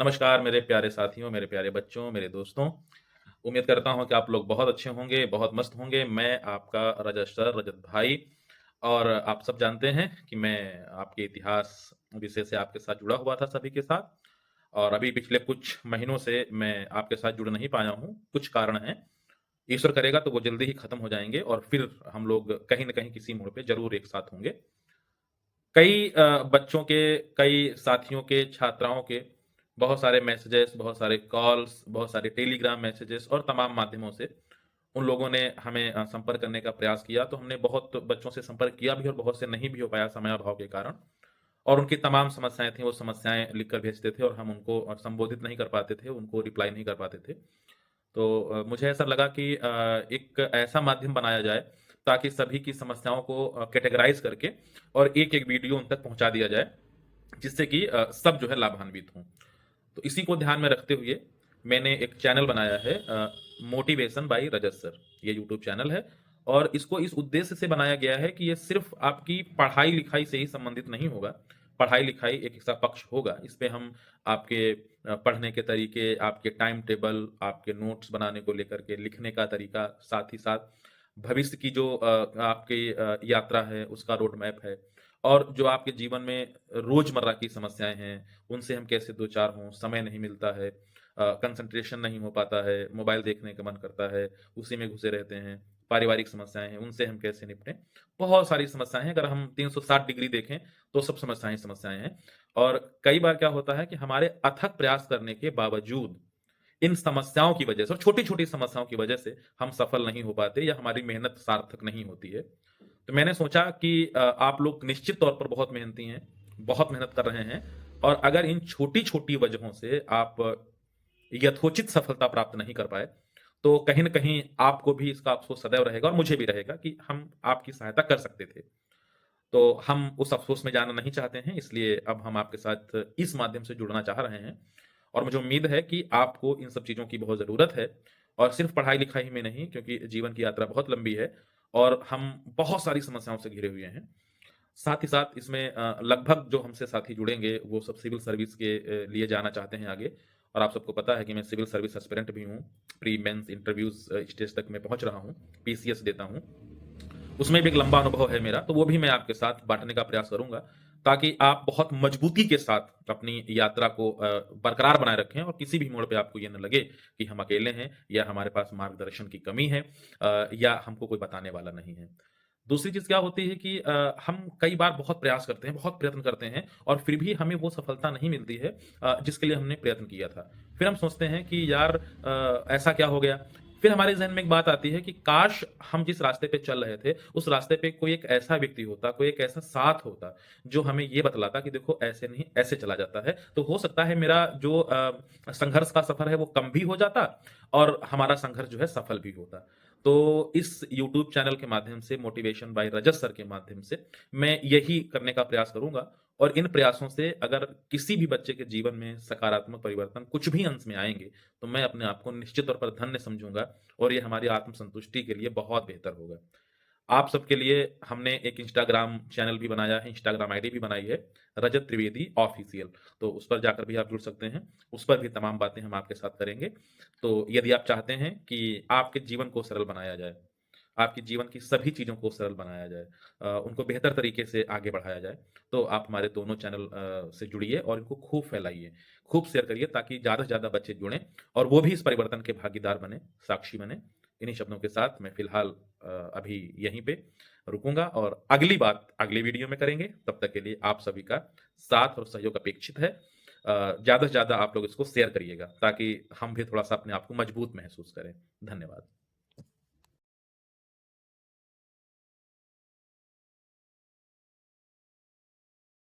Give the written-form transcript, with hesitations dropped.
नमस्कार मेरे प्यारे साथियों, मेरे प्यारे बच्चों, मेरे दोस्तों। उम्मीद करता हूँ कि आप लोग बहुत अच्छे होंगे, बहुत मस्त होंगे। मैं आपका रजत सर, रजत भाई और आप सब जानते हैं कि मैं आपके इतिहास विषय से आपके साथ जुड़ा हुआ था सभी के साथ और अभी पिछले कुछ महीनों से मैं आपके साथ जुड़ नहीं पाया हूँ। कुछ कारण हैं, ईश्वर करेगा तो वो जल्दी ही खत्म हो जाएँगे और फिर हम लोग कहीं न कहीं किसी मोड़ पे ज़रूर एक साथ होंगे। कई बच्चों के, कई साथियों के, छात्राओं के बहुत सारे मैसेजेस, बहुत सारे कॉल्स, बहुत सारे टेलीग्राम मैसेजेस और तमाम माध्यमों से उन लोगों ने हमें संपर्क करने का प्रयास किया, तो हमने बहुत बच्चों से संपर्क किया भी और बहुत से नहीं भी हो पाया समयाभाव के कारण और उनकी तमाम समस्याएँ थीं, वो समस्याएँ लिख कर भेजते थे और हम उनको संबोधित नहीं कर पाते थे, उनको रिप्लाई नहीं कर पाते थे। तो मुझे ऐसा लगा कि एक ऐसा माध्यम बनाया जाए ताकि सभी की समस्याओं को कैटेगराइज़ करके और एक-एक वीडियो उन तक पहुँचा दिया जाए, जिससे कि सब जो है लाभान्वित हों। तो इसी को ध्यान में रखते हुए मैंने एक चैनल बनाया है मोटिवेशन बाय रजत सर। ये यूट्यूब चैनल है और इसको इस उद्देश्य से बनाया गया है कि ये सिर्फ़ आपकी पढ़ाई-लिखाई से ही संबंधित नहीं होगा। पढ़ाई-लिखाई एक ऐसा पक्ष होगा, इसपे हम आपके पढ़ने के तरीके, आपके टाइम टेबल, आपके नोट्स बनाने को लेकर के लिखने का तरीका, साथ ही साथ भविष्य की जो आपकी यात्रा है, उसका रोड मैप है और जो आपके जीवन में रोज़मर्रा की समस्याएँ हैं, उनसे हम कैसे दो-चार हों, समय नहीं मिलता है, कंसंट्रेशन नहीं हो पाता है, मोबाइल देखने का मन करता है, उसी में घुसे रहते हैं, पारिवारिक समस्याएँ हैं, उनसे हम कैसे निपटें। बहुत सारी समस्याएँ हैं, अगर हम 360 डिग्री देखें, तो सब समस्याएँ ही समस्याएँ हैं और कई बार क्या होता है कि हमारे अथक प्रयास करने के बावजूद इन समस्याओं की वजह से और छोटी-छोटी समस्याओं की वजह से हम सफल नहीं हो पाते या हमारी मेहनत सार्थक नहीं होती है। तो मैंने सोचा कि आप लोग निश्चित तौर पर बहुत मेहनती हैं, बहुत मेहनत कर रहे हैं और अगर इन छोटी-छोटी वजहों से आप यथोचित सफलता प्राप्त नहीं कर पाए, तो कहीं न कहीं आपको भी इसका अफ़सोस सदैव रहेगा और मुझे भी रहेगा कि हम आपकी सहायता कर सकते थे। तो हम उस अफ़सोस में जाना नहीं चाहते हैं, इसलिए अब हम आपके साथ इस माध्यम से जुड़ना चाह रहे हैं और मुझे उम्मीद है कि आपको इन सब चीज़ों की बहुत ज़रूरत है और सिर्फ़ पढ़ाई-लिखाई में नहीं क्योंकि जीवन की यात्रा बहुत लंबी है और हम बहुत सारी समस्याओं से घिरे हुए हैं। साथ ही साथ इसमें लगभग जो हमसे साथी जुड़ेंगे, वो सब सिविल सर्विस के लिए जाना चाहते हैं आगे और आप सबको पता है कि मैं सिविल सर्विस एस्पिरेंट भी हूँ। प्री मेंस इंटरव्यूज़ स्टेज तक मैं पहुँच रहा हूँ, पीसीएस देता हूँ। उसमें भी एक लंबा अनुभव है मेरा, तो वो भी मैं आपके साथ बाँटने का प्रयास करूँगा, ताकि आप बहुत मजबूती के साथ अपनी यात्रा को बरकरार बनाए रखें और किसी भी मोड़ पे आपको ये ना लगे कि हम अकेले हैं या हमारे पास मार्गदर्शन की कमी है या हमको कोई बताने वाला नहीं है। दूसरी चीज़ क्या होती है कि हम कई बार बहुत प्रयास करते हैं, बहुत प्रयत्न करते हैं और फिर भी हमें वो सफलता नहीं मिलती है जिसके लिए हमने प्रयत्न किया था। फिर हम सोचते हैं कि यार ऐसा क्या हो गया? फिर हमारे ज़हन में एक बात आती है कि काश हम जिस रास्ते पे चल रहे थे, उस रास्ते पे कोई एक ऐसा व्यक्ति होता, कोई एक ऐसा साथ होता, जो हमें ये बतलाता कि देखो ऐसे नहीं, ऐसे चला जाता है। तो हो सकता है मेरा जो संघर्ष का सफ़र है वो कम भी हो जाता और हमारा संघर्ष जो है सफल भी होता। तो इस यूट्यूब चैनल के माध्यम से मोटिवेशन बाय रजत सर के माध्यम से मैं यही करने का प्रयास करूँगा और इन प्रयासों से अगर किसी भी बच्चे के जीवन में सकारात्मक परिवर्तन कुछ भी अंश में आएँगे, तो मैं अपने आप को निश्चित तौर पर धन्य समझूँगा और ये हमारी आत्मसंतुष्टि के लिए बहुत बेहतर होगा। आप सबके लिए हमने एक इंस्टाग्राम चैनल भी बनाया है, इंस्टाग्राम आईडी भी बनाई है, रजत त्रिवेदी ऑफ़िशियल। तो उस पर जाकर भी आप जुड़ सकते हैं, उस पर भी तमाम बातें हम आपके साथ करेंगे। तो यदि आप चाहते हैं कि आपके जीवन को सरल बनाया जाए, आपके जीवन की सभी चीज़ों को सरल बनाया जाए उनको बेहतर तरीके से आगे बढ़ाया जाए, तो आप हमारे दोनों चैनल से जुड़िए और इनको खूब फैलाइए, खूब शेयर करिए ताकि ज़्यादा से ज़्यादा बच्चे जुड़ें और वो भी इस परिवर्तन के भागीदार बनें, साक्षी बनें। इन्हीं शब्दों के साथ मैं फ़िलहाल अभी यहीं पे रुकूँगा और अगली बात अगली वीडियो में करेंगे। तब तक के लिए आप सभी का साथ और सहयोग अपेक्षित है। ज़्यादा से ज़्यादा आप लोग इसको शेयर करिएगा ताकि हम भी थोड़ा-सा अपने आप को मजबूत महसूस करें। धन्यवाद।